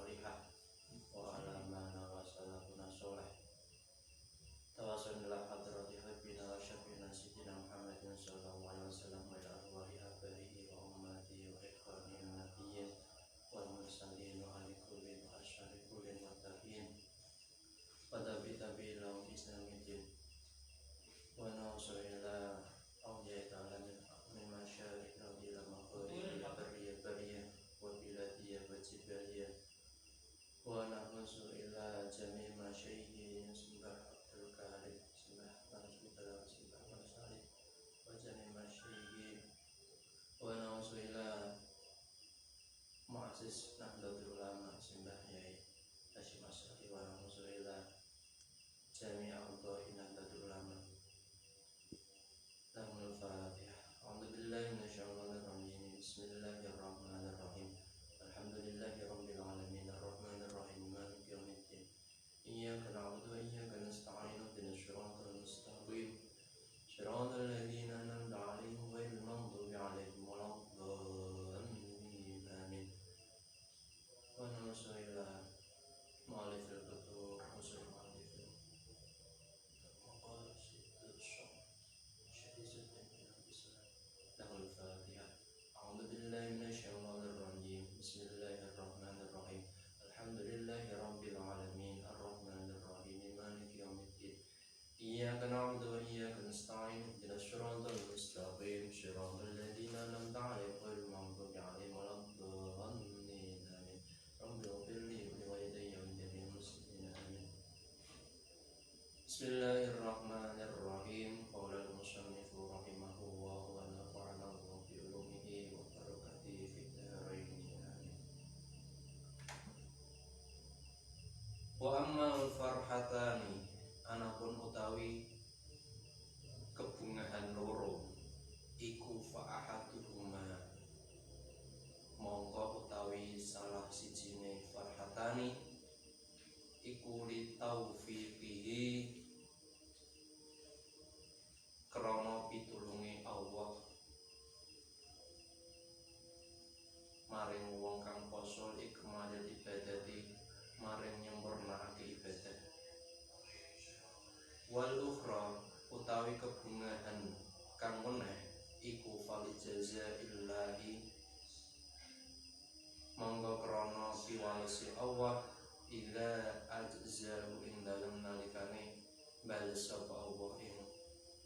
salihah wa ala mana wa salafuna soleh. Tawasul ila hadrati habibina wa syafiina sayyidina Muhammadin sallallahu alaihi wasallam wa ila arwahi abaihi wa ummati wa ikhwani nabiyyin wal mursalin wa ali kullin wa asyari kullin wa tabi'in wa tabi'in lahum bisnamiddin wa nausul ila awliya ta'ala min masyarik ila maqari ila bariyah wa biladiyah wa jibaliyah wa nahmusu ila jami' masyayhi sembah Abdul Karim sembah Manasudara sembah Manasari wa jami' masyayhi wa nahmusu ila mu'asis Nahdlatul Ulama sembah Yai Hasyim Asy'ari wa nahmusu ila jami' a'dha'i Nahdlatul Ulama. Lahumul Fatihah. A'udzu billahi minasyaitonir rajim. Bismillahirrahmanirrahim. Alhamdulillahi rabbil alamin arrahmanir rahim maliki yaumiddin. Iyyaka na'budu wa iyyaka nasta'in ihdinas siratal mustaqim. Shiratal ladzina an'amta 'alaihim ghairil maghdubi 'alaihim waladdallin. Amin. Wa nahmusu ila mu'allifil futuh usul mu'allifil maqasidus Lahul Fatihah. A'udzu billahi minasyaitonir rajim. Bismillahirrahmanirrahim. Alhamdulillahi rabbil alamin arrahmanir rahim maliki yaumiddin. Iyyaka na'budu wa iyyaka nasta'in ihdinas siratal mustaqim siratal ladzina an'amta 'alaihim ghairil maghdubi 'alaihim waladdallin. Amin. Rabbighfir li wa walidayya wa lil muslimin. Amin. Bismillahirrahmanirrahim. Qala al-musannifu rahimahullah wa nafa'ana Allah bi ulumihi wa barakatihi fid dharain. Amin. Wa ammal farhatani anapun utawi kebungahan loro iku fa'ahaduhuma mongko utawi salah sijine farhatani iku li taufiqihi krana pitulunge Allah maring wong kang poso ikmalil ibadati maring nyempurnakake ibadah. Wal ukhra utawi kebungahan kang meneh iku fali jazaillahi monggo krana piwalesi Allah ila ajzahu ing dalem nalikane bales sapa Allah ing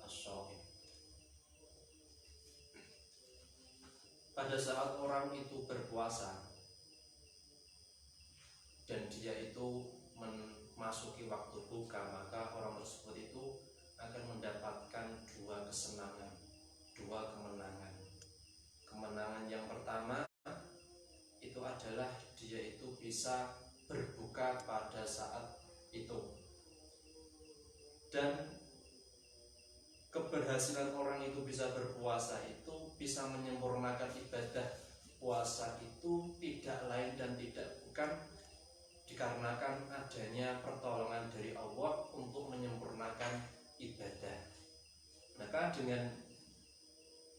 as-shaim. Pada saat orang itu berpuasa dan dia itu memasuki waktu buka, maka orang tersebut itu akan mendapatkan dua kesenangan, dua kemenangan. Kemenangan yang pertama itu adalah dia itu bisa berbuka pada saat itu, dan keberhasilan orang itu bisa berpuasa itu bisa menyempurnakan ibadah puasa itu tidak lain dan tidak bukan dikarenakan adanya pertolongan dari Allah untuk menyempurnakan ibadah. Maka dengan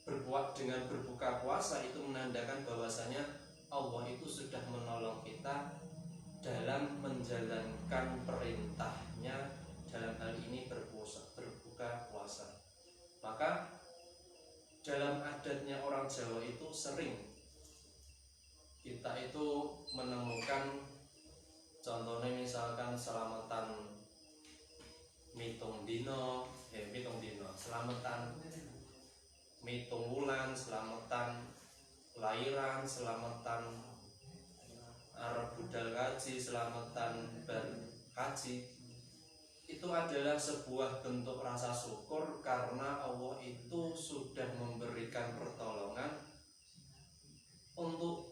berbuka puasa itu menandakan bahwasanya Allah itu sudah menolong kita dalam menjalankan perintahnya, dalam hal ini berbuka puasa. Maka dalam adatnya orang Jawa itu sering kita itu menemukan contohnya misalkan selamatan mitung dino, selamatan mitung wulan, selamatan lahiran, selamatan Arab budal haji, selamatan haji. Itu adalah sebuah bentuk rasa syukur karena Allah itu sudah memberikan pertolongan untuk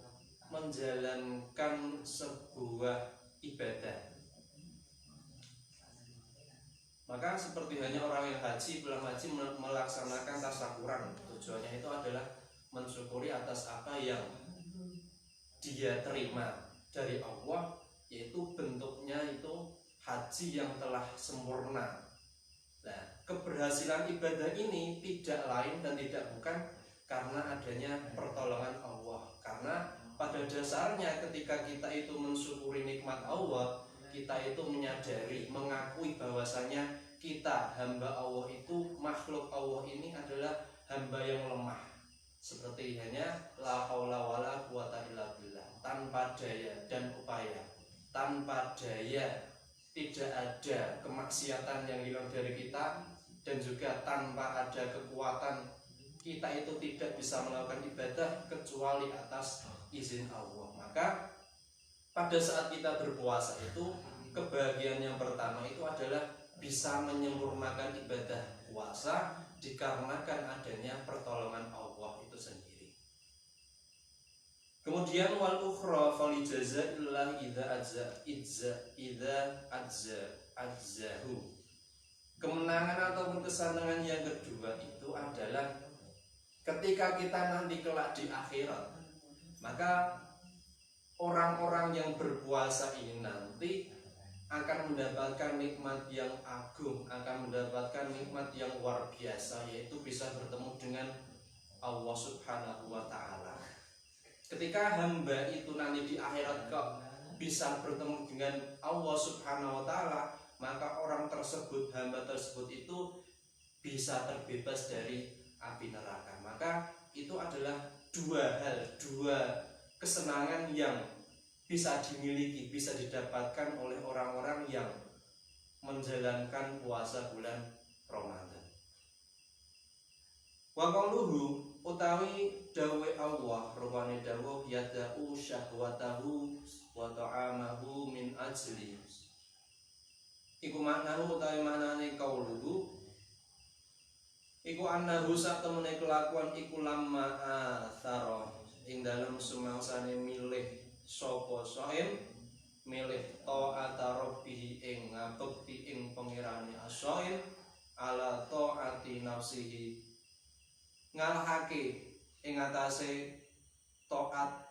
menjalankan sebuah ibadah. Maka seperti hanya orang yang haji, pulang haji melaksanakan tasyakuran, tujuannya itu adalah mensyukuri atas apa yang dia terima dari Allah, yaitu bentuknya itu haji yang telah sempurna. Nah, keberhasilan ibadah ini tidak lain dan tidak bukan karena adanya pertolongan Allah, karena pada dasarnya ketika kita itu mensyukuri nikmat Allah, kita itu menyadari, mengakui bahwasanya kita hamba Allah itu, makhluk Allah ini adalah hamba yang lemah. Seperti hanya la haula wala quwata illa billah, tanpa daya dan upaya, tanpa daya tidak ada kemaksiatan yang hilang dari kita, dan juga tanpa ada kekuatan kita itu tidak bisa melakukan ibadah kecuali atas izin Allah. Maka pada saat kita berpuasa itu, kebahagiaan yang pertama itu adalah bisa menyempurnakan ibadah puasa dikarenakan adanya pertolongan Allah itu sendiri. Kemudian wal ukhra falijaza'illah idza ajzahu. Kemenangan ataupun kesenangan yang kedua itu adalah ketika kita nanti kelak di akhirat, maka orang-orang yang berpuasa ini nanti akan mendapatkan nikmat yang agung, akan mendapatkan nikmat yang luar biasa, yaitu bisa bertemu dengan Allah Subhanahu wa ta'ala. Ketika hamba itu nanti di akhirat kok bisa bertemu dengan Allah Subhanahu wa ta'ala, maka orang tersebut, hamba tersebut itu bisa terbebas dari api neraka. Maka itu adalah dua hal, dua kesenangan yang bisa dimiliki, bisa didapatkan oleh orang-orang yang menjalankan puasa bulan Ramadan. Wa qauluhu utawi dawe Allah, rupane dawuh yada'u syahwatahu wa ta'amahu min ajli. Iku maknahu utawi maknane qauluhu iku annahu sak temene kelakuan iku lamma athara ing dalem sumangsane milih sapa shaim, milih ta'ata rabbih ing ngabekti ing pangerane as-shaim ala ta'ati nafsihi, ngalahake ing atase taat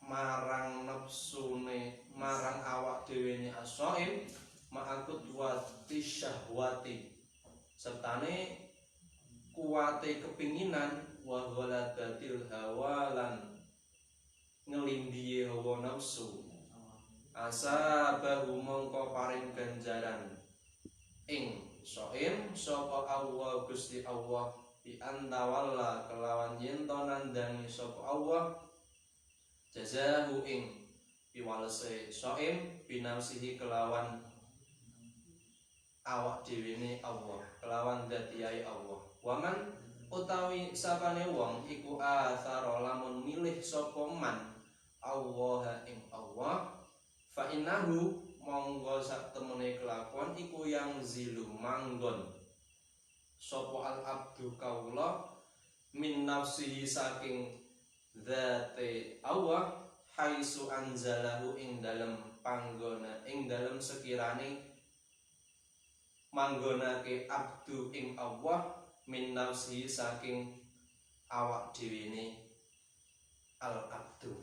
marang nafsune, marang awak dhewene as-shaim, ma'akut wati syahwati, sertane kuwate kepinginan, wa ghaladatil hawa lan ngelimbiye hawa nafsu, asabahu mongko paring ganjaran ing shaim sapa Allah Gusti Allah bi antawalla kelawan yen to nandhangi sapa Allah jazahu ing piwalese shaim binafsihi kelawan awak dhewene Allah, kelawan dadiai Allah. Waman utawi sapane wong iku athara lamun milih sapa man Allah ing Allah, fa innahu monggo sak temene kelakuan iku yang zilu manggon sapa al abdu kaula min nafsihi saking dzate Allah, haitsu anzalahu ing dalem panggona, ing dalem sekirane manggonake abdu ing Allah min nafsihi saking awak dhewene al abdu.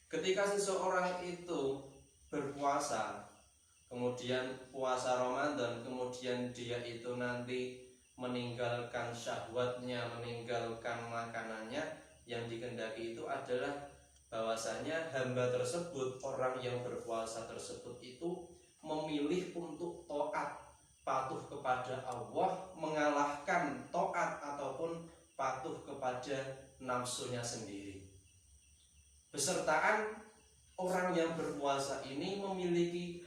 Ketika seseorang itu berpuasa, kemudian puasa Ramadan, kemudian dia itu nanti meninggalkan syahwatnya, meninggalkan makanannya, yang dikehendaki itu adalah bahwasanya hamba tersebut, orang yang berpuasa tersebut itu memilih untuk taat, patuh kepada Allah, mengalahkan taat ataupun patuh kepada nafsunya sendiri. Besertaan orang yang berpuasa ini memiliki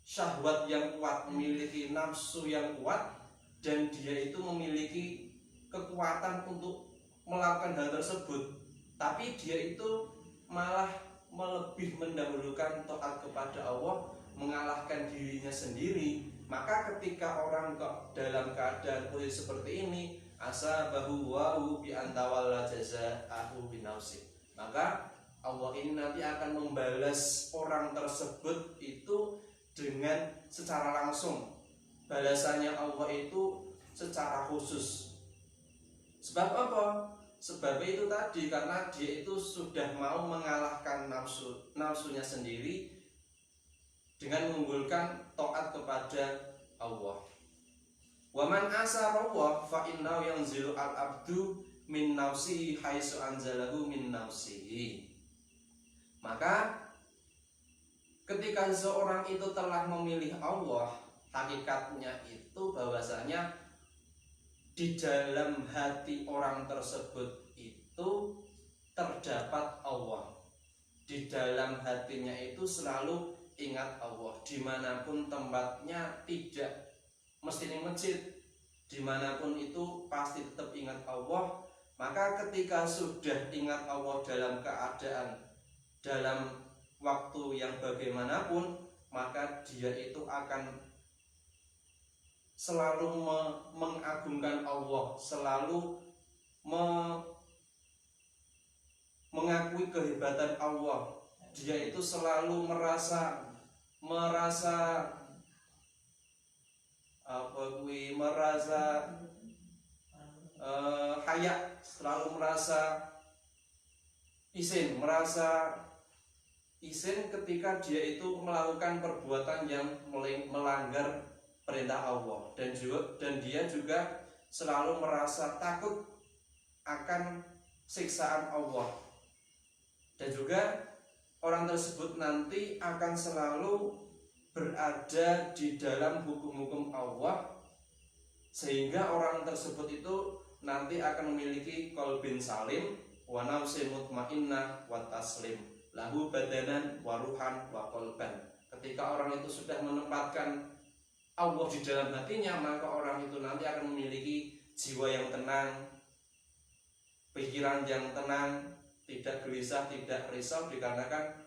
syahwat yang kuat, memiliki nafsu yang kuat, dan dia itu memiliki kekuatan untuk melakukan hal tersebut, tapi dia itu malah lebih mendahulukan taat kepada Allah, mengalahkan dirinya sendiri. Maka ketika orang kok dalam keadaan posisi seperti ini, asabahu wa'u bi antawalla jaza'ahu binafsi, maka Allah ini nanti akan membalas orang tersebut itu dengan secara langsung. Balasannya Allah itu secara khusus. Sebab apa? Sebab itu tadi, karena dia itu sudah mau mengalahkan nafsunya sendiri dengan mengunggulkan taat kepada Allah. Wa man asara fa innahu yanzilu al abdu min nafsihi haitsu anzalahu min nafsihi. Maka ketika seseorang itu telah memilih Allah, hakikatnya itu bahwasanya di dalam hati orang tersebut itu terdapat Allah. Di dalam hatinya itu selalu ingat Allah, dimanapun tempatnya, tidak mesti di masjid, dimanapun itu pasti tetap ingat Allah. Maka ketika sudah ingat Allah dalam keadaan, dalam waktu yang bagaimanapun, maka dia itu akan selalu mengagungkan Allah, selalu mengakui kehebatan Allah. Dia itu selalu merasa hayak, selalu merasa izin ketika dia itu melakukan perbuatan yang melanggar perintah Allah, dan dia juga selalu merasa takut akan siksaan Allah, dan juga orang tersebut nanti akan selalu berada di dalam hukum-hukum Allah, sehingga orang tersebut itu nanti akan memiliki qalbin salim wa nafsin mutmainnah wa taslim lahu badanan wa ruhan wa qalban. Ketika orang itu sudah menempatkan Allah di dalam hatinya, maka orang itu nanti akan memiliki jiwa yang tenang, pikiran yang tenang, tidak gelisah, tidak risau, dikarenakan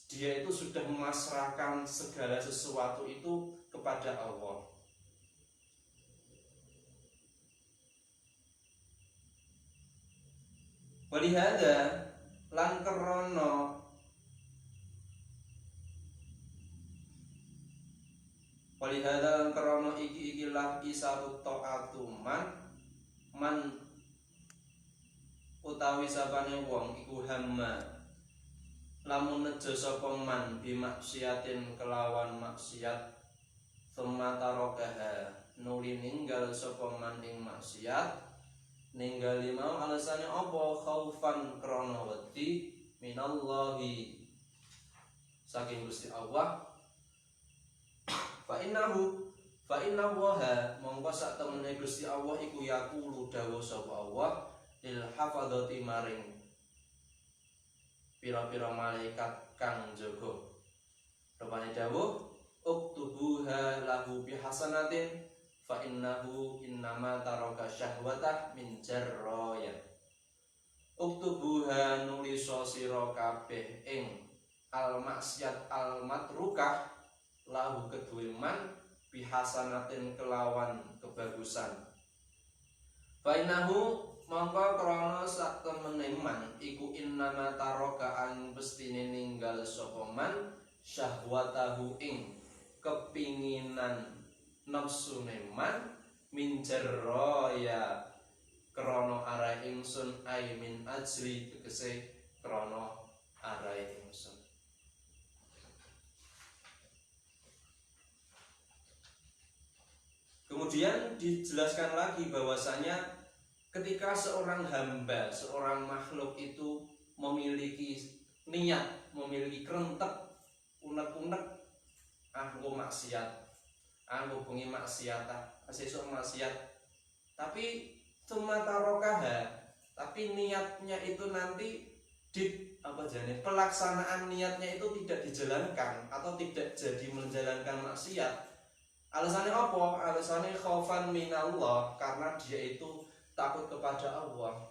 dia itu sudah memasrahkan segala sesuatu itu kepada Allah. Walihada lan krana ikilah isarut ta'atu man utawi sapane wong iku hamma lamun nejo sapa man bimaksiatin kelawan maksiat thumma tarakaha nuli ninggal sapa man ing maksiat, ninggali mau alasane apa? Khaufan krana wedi minallahi saking Gusti Allah. Fa inna waha mongko sak temene Gusti Allah iku yaqulu dawuh sapa Allah lil hafadzati maring pira-pira malaikat kang jaga. Rupane dawuh uktubuha lahu bihasanatin fa innahu innama taraka syahwatah min jarraya. Uktubuha nuliso sira kabeh ing al maksiat al matrukah lahu kedue man bihasanatin kelawan kebagusan. Fa innahu mongko krana sak temene man iku innama taraka an bestine ninggal sapa man syahwatahu ing kepinginan nafsune man min jarraya krana arah ingsun ay min ajri tegese krana arah ingsun. Kemudian dijelaskan lagi bahwasanya ketika seorang hamba, seorang makhluk itu memiliki niat, memiliki kerentek, unek-unek, aku maksiat, aku bengi maksiat, sesuk maksiat, tapi tumatarokaha, tapi niatnya itu nanti pelaksanaan niatnya itu tidak dijalankan atau tidak jadi menjalankan maksiat. Alasannya apa? Alasannya khaufan minallah, karena dia itu takut kepada Allah.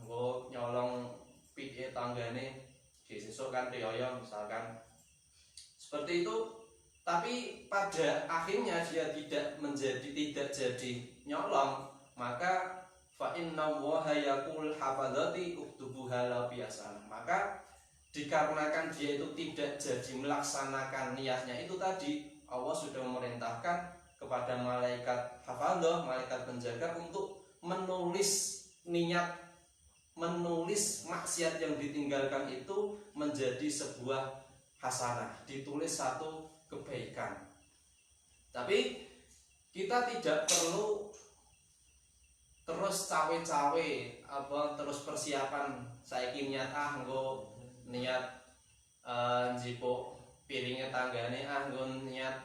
Gua nyolong pike tanggane sesuk kan riyaya misalkan. Seperti itu, tapi pada akhirnya dia tidak jadi nyolong, maka fa inna waha yaqul hafadzati uktubuha la biasan. Maka dikarenakan dia itu tidak jadi melaksanakan niatnya itu tadi, Allah sudah memerintahkan kepada malaikat hafadzah, malaikat penjaga untuk menulis niat, menulis maksiat yang ditinggalkan itu menjadi sebuah hasanah, ditulis satu kebaikan. Tapi kita tidak perlu terus cawe-cawe terus persiapan saiki niat nggo niat njipuk piringnya tanggane nggo niat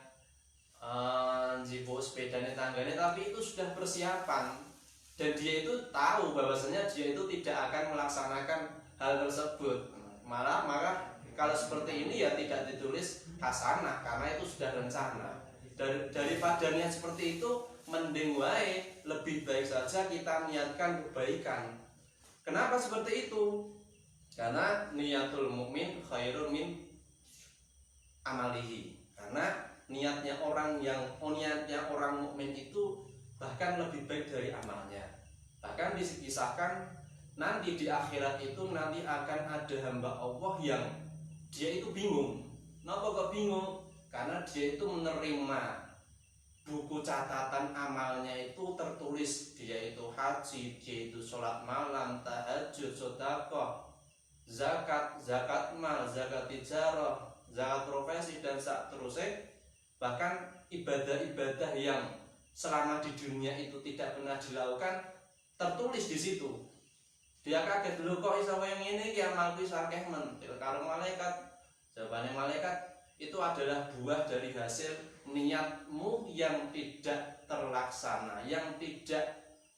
njipuk sepedanya tanggane, tapi itu sudah persiapan dan dia itu tahu bahwasanya dia itu tidak akan melaksanakan hal tersebut. Maka kalau seperti ini ya tidak ditulis hasanah karena itu sudah rencana. Daripada niat seperti itu, mending wae lebih baik saja kita niatkan kebaikan. Kenapa seperti itu? Karena niatul mukmin khairun min amalihi. Karena niatnya orang mukmin itu bahkan lebih baik dari amalnya. Bahkan dikisahkan nanti di akhirat itu nanti akan ada hamba Allah yang dia itu bingung. Kenapa kok bingung? Karena dia itu menerima buku catatan amalnya itu tertulis dia itu haji, dia itu sholat malam, tahajud, sedekah, zakat mal, zakat tijarah, zakat profesi dan seterusnya. Bahkan ibadah-ibadah yang selama di dunia itu tidak pernah dilakukan tertulis di situ. Dia kaget dulu kok iso yang ini ki amalku sakeh men karo malaikat. Jawabannya malaikat itu adalah buah dari hasil niatmu yang tidak terlaksana, yang tidak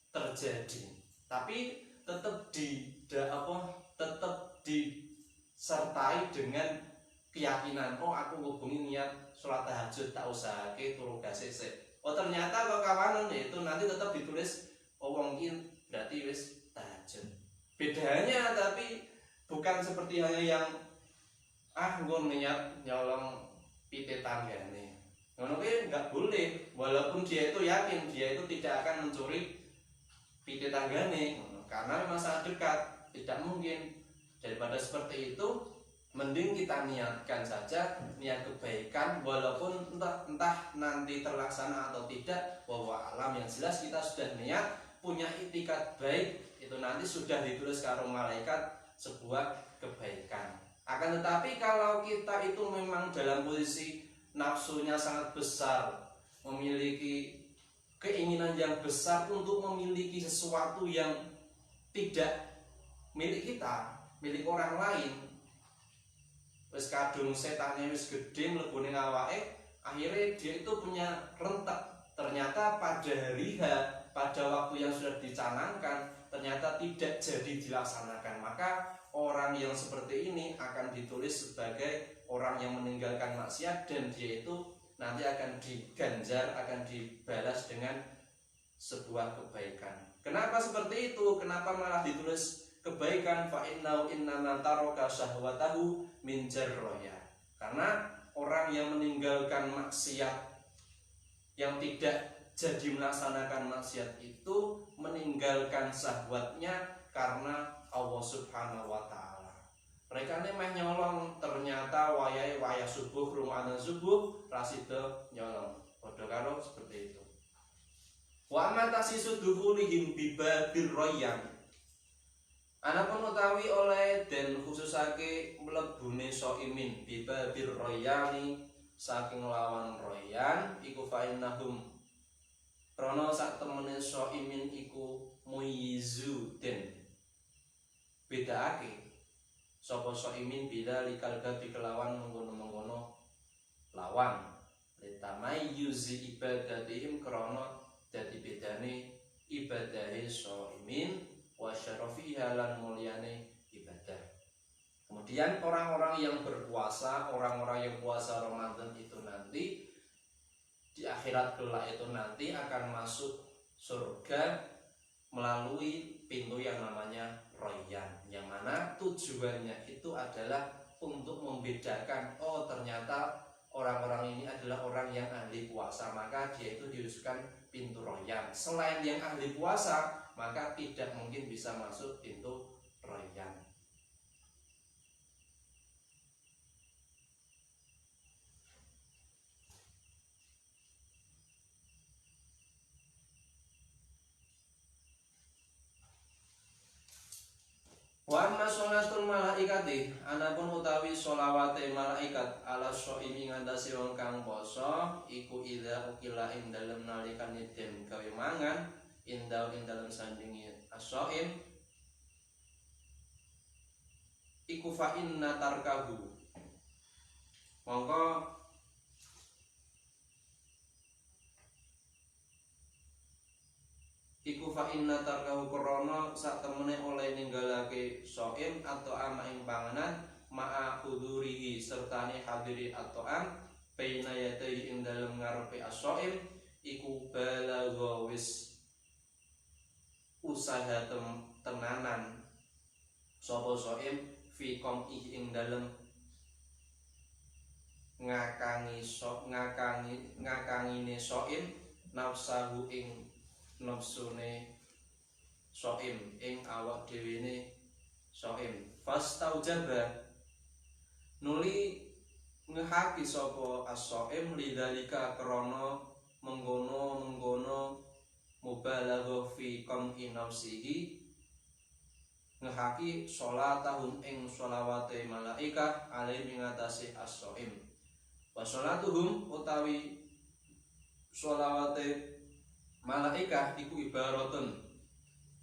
terjadi. Tapi tetap disertai dengan keyakinan, oh aku ngubungi niat sholat tahajud tak usahake turu gasik. Oh ternyata kok kawanan itu nanti tetap ditulis oh mungkin berarti wis tahajud. Bedanya tapi bukan seperti hanya yang nggon niat nyolong pite tanggane. Ngono ki enggak boleh, walaupun dia itu yakin dia itu tidak akan mencuri pite tanggane, karena memang sangat dekat, tidak mungkin. Daripada seperti itu, mending kita niatkan saja niat kebaikan, walaupun entah nanti terlaksana atau tidak, wallahu alam. Yang jelas kita sudah niat, punya itikad baik, itu nanti sudah ditulis karo malaikat sebuah kebaikan. Akan tetapi kalau kita itu memang dalam posisi nafsunya sangat besar, memiliki keinginan yang besar untuk memiliki sesuatu yang tidak milik kita, milik orang lain, wis kadung setane wis gede mlebu ning awake, akhirnya dia itu punya rentek. Ternyata pada hari H, pada waktu yang sudah dicanangkan, ternyata tidak jadi dilaksanakan. Maka orang yang seperti ini akan ditulis sebagai orang yang meninggalkan maksiat, dan dia itu nanti akan diganjar, akan dibalas dengan sebuah kebaikan. Kenapa seperti itu? Kenapa malah ditulis kebaikan? Fa innau innama taraka syahwatahu min jarraya. Karena orang yang meninggalkan maksiat, yang tidak jadi melaksanakan maksiat itu meninggalkan syahwatnya karena Allah Subhanahu wa taala. Mereka meh nyolong, ternyata wayah subuh rumah subuh rasida nyolong. Padha karo seperti itu. Wa matasi suduhulihim bibabil royan. Anapun utawi oleh dan khususake mlebune soimin bibabil royani saking lawan royan iku fa innahum krana sak temene soimin iku muyizu den bedakake sapa soimin bila likal gabi kelawan mengkono-mengkono lawan litamai yuzi ibadatihim krana dadi bedane ibadahe soimin wa syarafiha lan mulyane ibadah. Kemudian orang-orang yang berpuasa, orang-orang yang puasa Ramadan itu nanti di akhirat kelak itu nanti akan masuk surga melalui pintu yang namanya Royan, yang mana tujuannya itu adalah untuk membedakan, oh ternyata orang-orang ini adalah orang yang ahli puasa, maka dia itu diusulkan pintu Royan. Selain yang ahli puasa, maka tidak mungkin bisa masuk pintu Royan. Wa amma sholatul malaikati anapun utawi sholawate malaikat ala shaimi ngandasi wong kang poso iku idza ukila ing dalem nalikane den gawe mangan indau ing dalem sandingi as-shaim iku fa inna tarkahu mongko iku fa inna tarkahu krana sak temene oleh ninggalake shaim atau ama ing panganan ma'a hudurihi sertane hadiri atoan baina yadai ing dalem ngarepe as-shaim iku balagha wis usaha tenanan sapa shaim fi qomih ing dalem ngakangine shaim nafsahu ing nafsune shaim ing awak dhewene shaim fastaujaba nuli ngehaki sapa as-shaim lidzalika krana menggono mubalagha fi qam'i nafsihi ngehaki sholatahum ing sholawate malaikah alaihi ngatasi as-shaim wa sholatuhum utawi sholawate malaikah iku ibaratun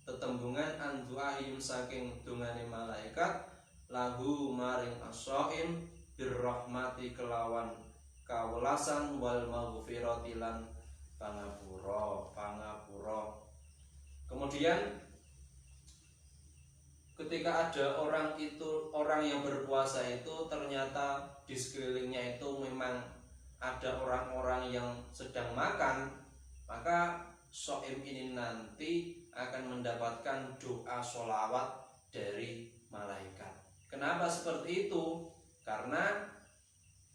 tetembungan an du'ahim saking dungane malaikat lahu maring as-shaim birrahmati kelawan kawelasan wal maghfirati lan pangapura. Kemudian ketika ada orang yang berpuasa itu ternyata di sekelilingnya itu memang ada orang-orang yang sedang makan, maka shaim ini nanti akan mendapatkan doa sholawat dari malaikat. Kenapa seperti itu? Karena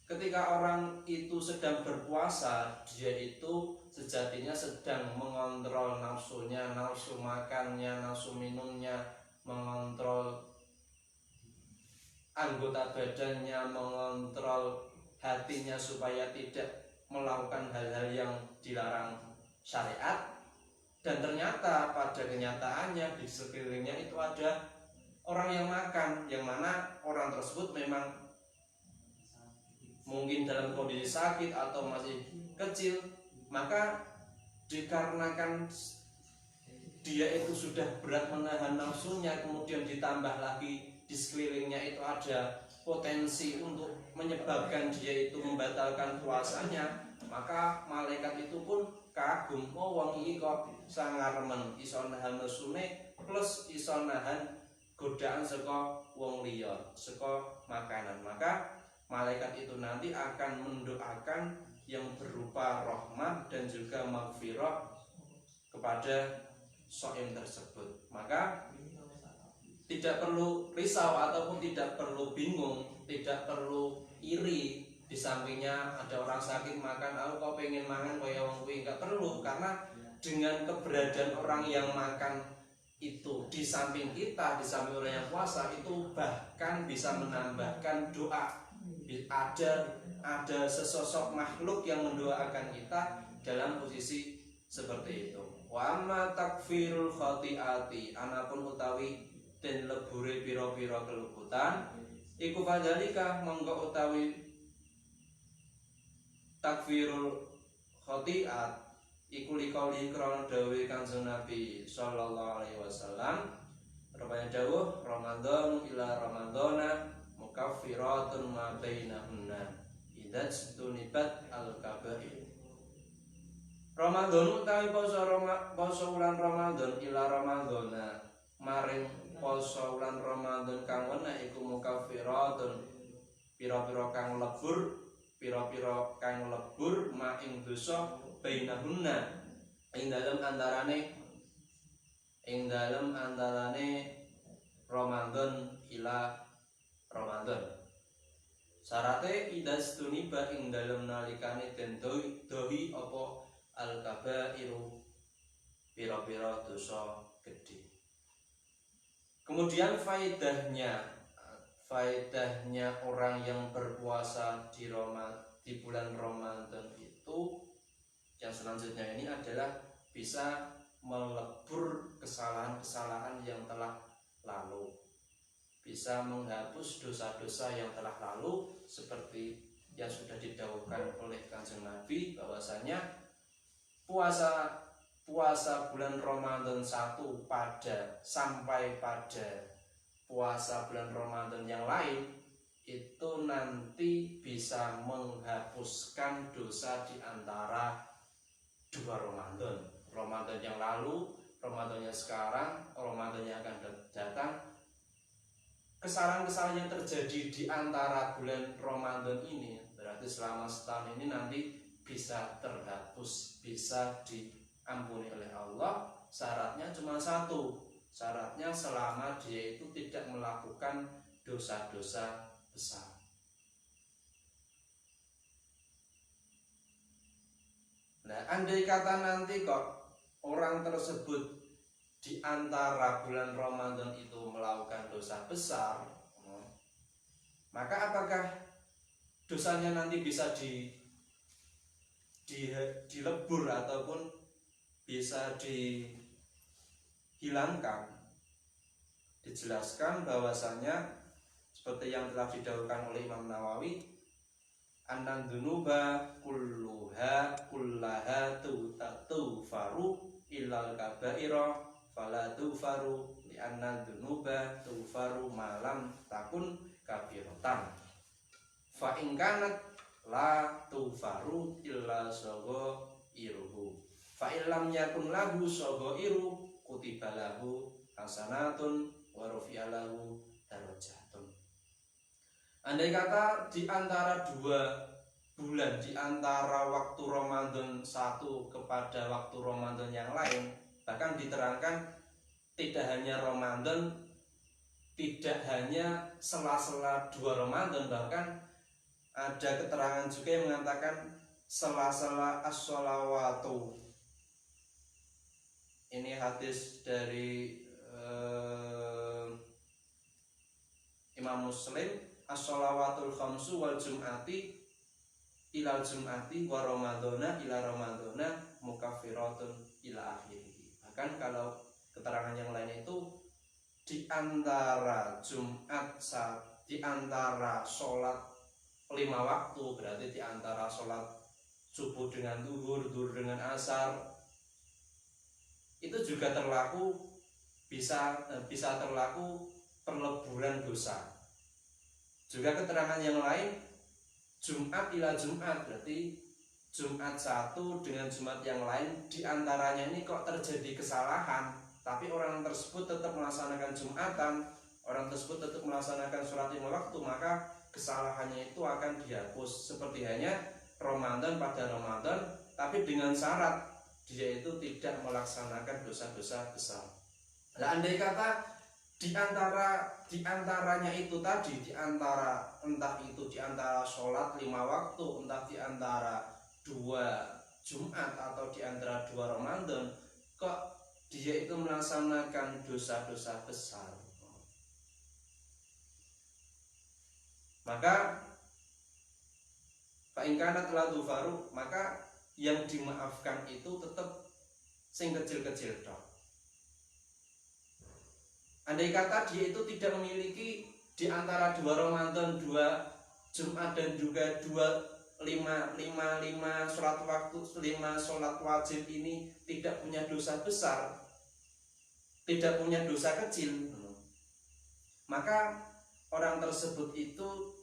ketika orang itu sedang berpuasa, dia itu sejatinya sedang mengontrol nafsunya, nafsu makannya, nafsu minumnya, mengontrol anggota badannya, mengontrol hatinya supaya tidak melakukan hal-hal yang dilarang syariat. Dan ternyata pada kenyataannya di sekelilingnya itu ada orang yang makan, yang mana orang tersebut memang mungkin dalam kondisi sakit atau masih kecil, maka dikarenakan dia itu sudah berat menahan nafsunya, kemudian ditambah lagi di sekelilingnya itu ada potensi untuk menyebabkan dia itu membatalkan puasanya, maka malaikat itu pun kagum, oh wong iki kok sangaremen iso nahan nafsune plus iso nahan godaan saka wong liya, saka makanan. Maka malaikat itu nanti akan mendoakan yang berupa rahmat dan juga maghfirah kepada shaim tersebut. Maka tidak perlu risau ataupun tidak perlu bingung, tidak perlu iri. Di sampingnya ada orang sakit makan, aku kok pengen mangan kaya wong kuwi, enggak perlu, karena dengan keberadaan orang yang makan itu di samping kita, di samping orang yang puasa itu bahkan bisa menambahkan doa. Ada sesosok makhluk yang mendoakan kita dalam posisi seperti itu. Wa amma takfirul khati'ati anapun utawi den lebure pira-pira keluputan iku padhalika monggo utawi takfirul khati'at iku liqauli krana dawuh Kanjeng Nabi sallallahu alaihi wasallam rupanya dawuh Ramadan ila Ramadana mukaffiratun ma bainahunna idza stunibat al-kaba'ir. Ramadan utawi poso wulan Ramadan ila Ramadana maring poso wulan Ramadan kang weneh iku mukaffiratun pira-pira kang lebur ma ing dosa bainahunna ing dalem antarane Ramadan ila Ramadan. Syarate idas tuniba ing dalem nalikane den dohi apa al-kabairu pira-pira dosa gedhe. Kemudian faedahnya orang yang berpuasa di bulan Ramadan itu yang selanjutnya ini adalah bisa melebur kesalahan-kesalahan yang telah lalu. bisa menghapus dosa-dosa yang telah lalu, seperti yang sudah didahulukan oleh Kanjeng Nabi bahwasanya puasa bulan Ramadan 1 sampai pada puasa bulan Ramadan yang lain itu nanti bisa menghapuskan dosa di antara dua Ramadan. Ramadan yang lalu, Ramadan yang sekarang, Ramadan yang akan datang. Kesalahan-kesalahan yang terjadi di antara bulan Ramadan ini berarti selama setahun ini nanti bisa terhapus, bisa diampuni oleh Allah. Syaratnya cuma satu, syaratnya selama dia itu tidak melakukan dosa-dosa besar. Nah, andai kata nanti kok orang tersebut di antara bulan Ramadan itu melakukan dosa besar, maka apakah dosanya nanti bisa dilebur ataupun bisa dihilangkan? Dijelaskan bahwasanya seperti yang telah didahulukan oleh Imam Nawawi, annan dunuba kullaha tufaru illal kabaira fala tufaru li anna dunuba tufaru malam takun kabiratan fa in kanat la tufaru illa iruhu fa illam yakun lahu iru kutiba lahu hasanatun wa rufi'alahu darajatun. Andai kata di antara 2 bulan, di antara waktu Ramadan 1 kepada waktu Ramadan yang lain, bahkan diterangkan tidak hanya Ramadan, tidak hanya sela-sela 2 Ramadan, bahkan ada keterangan juga yang mengatakan sela-sela as-sholawatu. Ini hadis dari Imam Muslim, as-sholawatul khamsu wal jum'ati ilal jum'ati wa ramadhana ila ramadhana mukaffiratun ila akhirih. Bahkan kalau keterangan yang lain itu di antara Jumat, di antara sholat 5 waktu, berarti di antara sholat subuh dengan duhur, duhur dengan asar, itu juga bisa terlaku perleburan dosa. Juga keterangan yang lain, Jumat ila Jumat, berarti Jumat 1 dengan Jumat yang lain, di antaranya ini kok terjadi kesalahan, tapi orang tersebut tetap melaksanakan Jumatan, orang tersebut tetap melaksanakan sholat 5 waktu, maka kesalahannya itu akan dihapus. Seperti hanya Ramadan pada Ramadan, tapi dengan syarat dia itu tidak melaksanakan dosa-dosa besar. Nah, andai kata di antaranya itu tadi, entah itu di antara sholat 5 waktu, entah di antara 2 Jumat atau di antara 2 Ramadan, kok dia itu melaksanakan dosa-dosa besar, maka fa'inkanat la tufaru, maka yang dimaafkan itu tetap sing kecil-kecil dok. Andai kata dia itu tidak memiliki di antara 2 Ramadan, 2 Jumat dan juga 5 sholat waktu, 5 sholat wajib ini tidak punya dosa besar, tidak punya dosa kecil, maka orang tersebut itu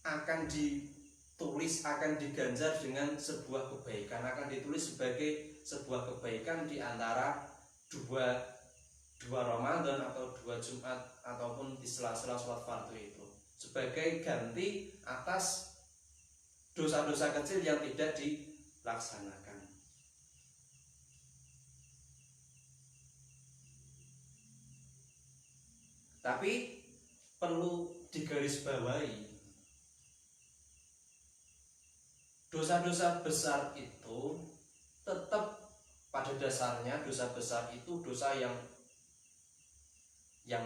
akan ditulis, akan diganjar dengan sebuah kebaikan, akan ditulis sebagai sebuah kebaikan di antara 2 Ramadan atau 2 Jumat ataupun di sela-sela sholat fardu itu, sebagai ganti atas dosa-dosa kecil yang tidak dilaksanakan. Tapi perlu digarisbawahi, dosa-dosa besar itu tetap pada dasarnya dosa besar itu dosa yang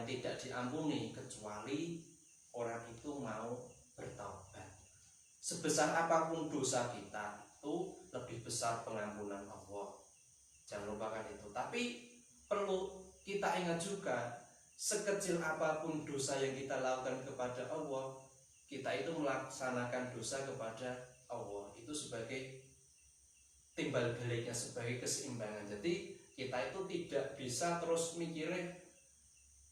tidak diampuni kecuali orang itu mau bertaubat. Sebesar apapun dosa kita itu lebih besar pengampunan Allah. Jangan lupakan itu. Tapi perlu kita ingat juga, sekecil apapun dosa yang kita lakukan kepada Allah, kita itu melaksanakan dosa kepada Allah itu sebagai timbal baliknya, sebagai keseimbangan. Jadi kita itu tidak bisa terus mikirin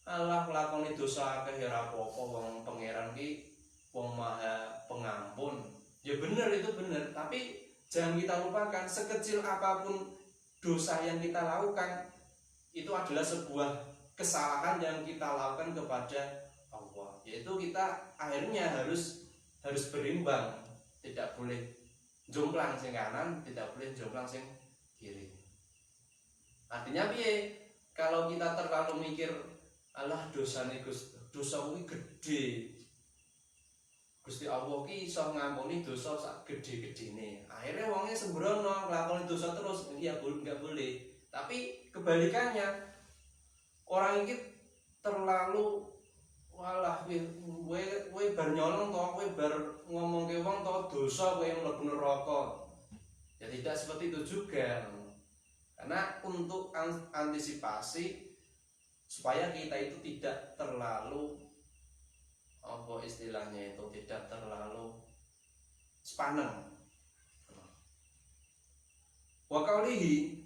alah lakoni dosa akeh ora apa-apa, wong pangeran ki wong maha pengampun. Ya benar, itu benar, tapi jangan kita lupakan sekecil apapun dosa yang kita lakukan itu adalah sebuah kesalahan yang kita lakukan kepada Allah. Yaitu kita akhirnya harus berimbang, tidak boleh jomplang sing kanan, tidak boleh jomplang sing kiri. Artinya piye? Kalau kita terlalu mikir alah dosane dosa kuwi gede, Gusti Allah ki iso ngampuni dosa sak gede-gedene. Akhirnya wongnya sembrono nglakoni dosa terus, iya enggak boleh. Tapi kebalikannya, orang ini terlalu walah kowe bar nyolong to, kowe bar ngomongke wong to dosa kowe mlebu neraka. Ya tidak seperti itu juga. Karena untuk antisipasi supaya kita itu tidak terlalu apa istilahnya itu, tidak terlalu sepaneng. Wa qaulihi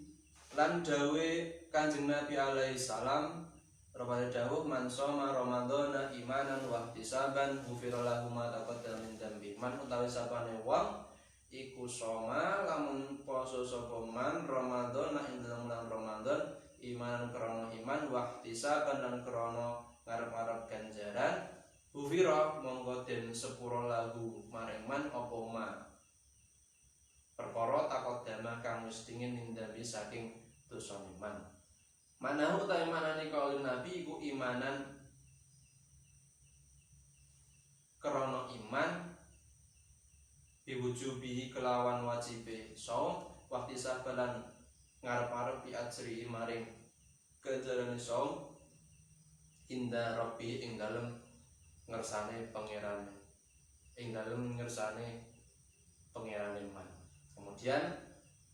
lan dawe Kanjeng Nabi alaihi salam Rabbana dawuh man shoma ramadhana imanan wa ihtisaban ghufira lahu ma taqaddama min dzambi. Man utawi sapane wong iku shoma lamun poso sapa man ramadhana ing dalem bulan Ramadan imanan krana iman wa ihtisaban lan krana ngarep-arep ganjaran ghufira monggo den sepura lahu maring man apa ma perkara taqaddama kang wis dingin ing dzambi saking dosa iman. Manahu ta imanane kaulin Nabi iku imanan krana iman biwujubihi kelawan wajibe saum waktu sabalan ngarep-arep ajri maring ganjarane saum inda rabbi ing dalem ngersane pangerane, ing dalem ngersane pangerane man. Kemudian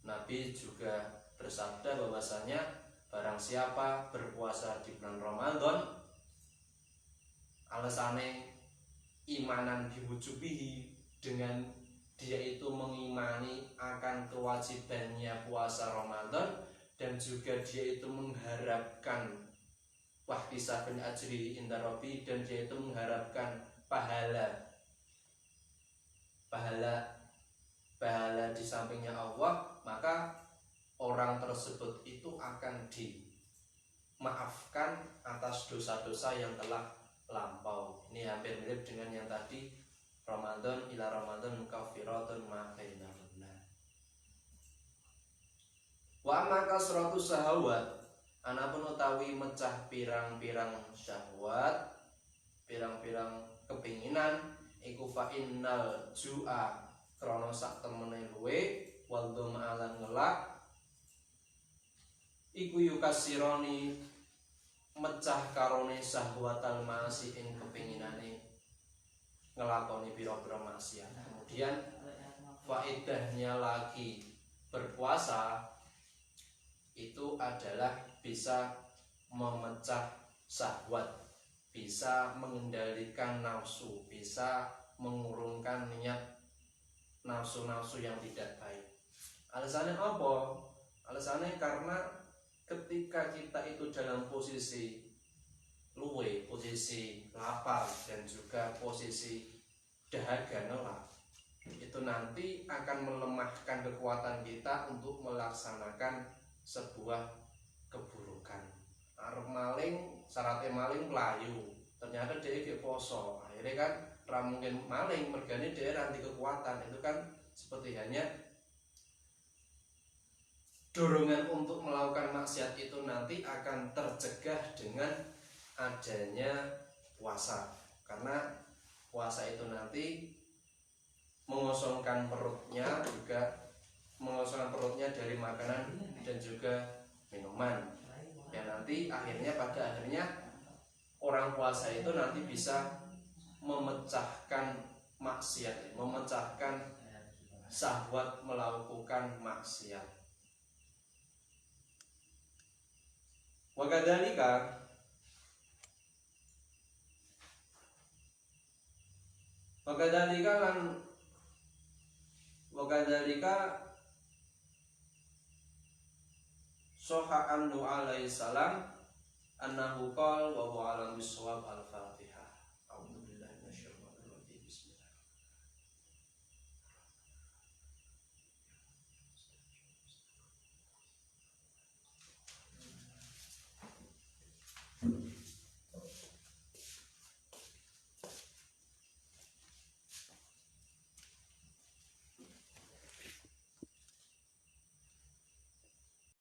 Nabi juga bersabda bahwasanya barang siapa berpuasa di bulan Ramadan alasane imanan biwujubihi, dengan dia itu mengimani akan kewajibannya puasa Ramadan dan juga dia itu mengharapkan wahtisabun ajri inda rabbi, dan dia itu mengharapkan pahala di sampingnya Allah, maka orang tersebut itu akan dimaafkan atas dosa-dosa yang telah lampau. Ini hampir mirip dengan yang tadi, Ramadan ila Ramadan mukaffiratun ma bainahunna. Wa amma kasratus syahawat, anapun utawi mecah pirang-pirang syahwat, pirang-pirang kepinginan, iku fa innal ju'a krana sak temene luwe wal dhama'alan ngelak iku yukasironi mecah karone syahwatal ma'asi ing kepinginane ngelakoni pira-pira maksiat. Kemudian faedahnya lagi berpuasa itu adalah bisa memecah syahwat, bisa mengendalikan nafsu, bisa mengurungkan niat nafsu-nafsu yang tidak baik. Alasannya apa? Alasannya karena ketika kita itu dalam posisi luwe, posisi lapar dan juga posisi dahaga ngelak, itu nanti akan melemahkan kekuatan kita untuk melaksanakan sebuah keburukan. Arep maling, syaratnya maling melayu, ternyata dia ke poso, akhirnya kan ra mungkin maling, mergane dia nanti kekuatan. Itu kan seperti hanya dorongan untuk melakukan maksiat itu nanti akan tercegah dengan adanya puasa, karena puasa itu nanti mengosongkan perutnya, juga mengosongkan perutnya dari makanan dan juga minuman, yang nanti pada akhirnya orang puasa itu nanti bisa memecahkan maksiat, memecahkan syahwat melakukan maksiat. Wa kadzalika Wakadzalika Soha anhu alaihi salam annahu qala wa huwa alam bisawab al-Fatihah.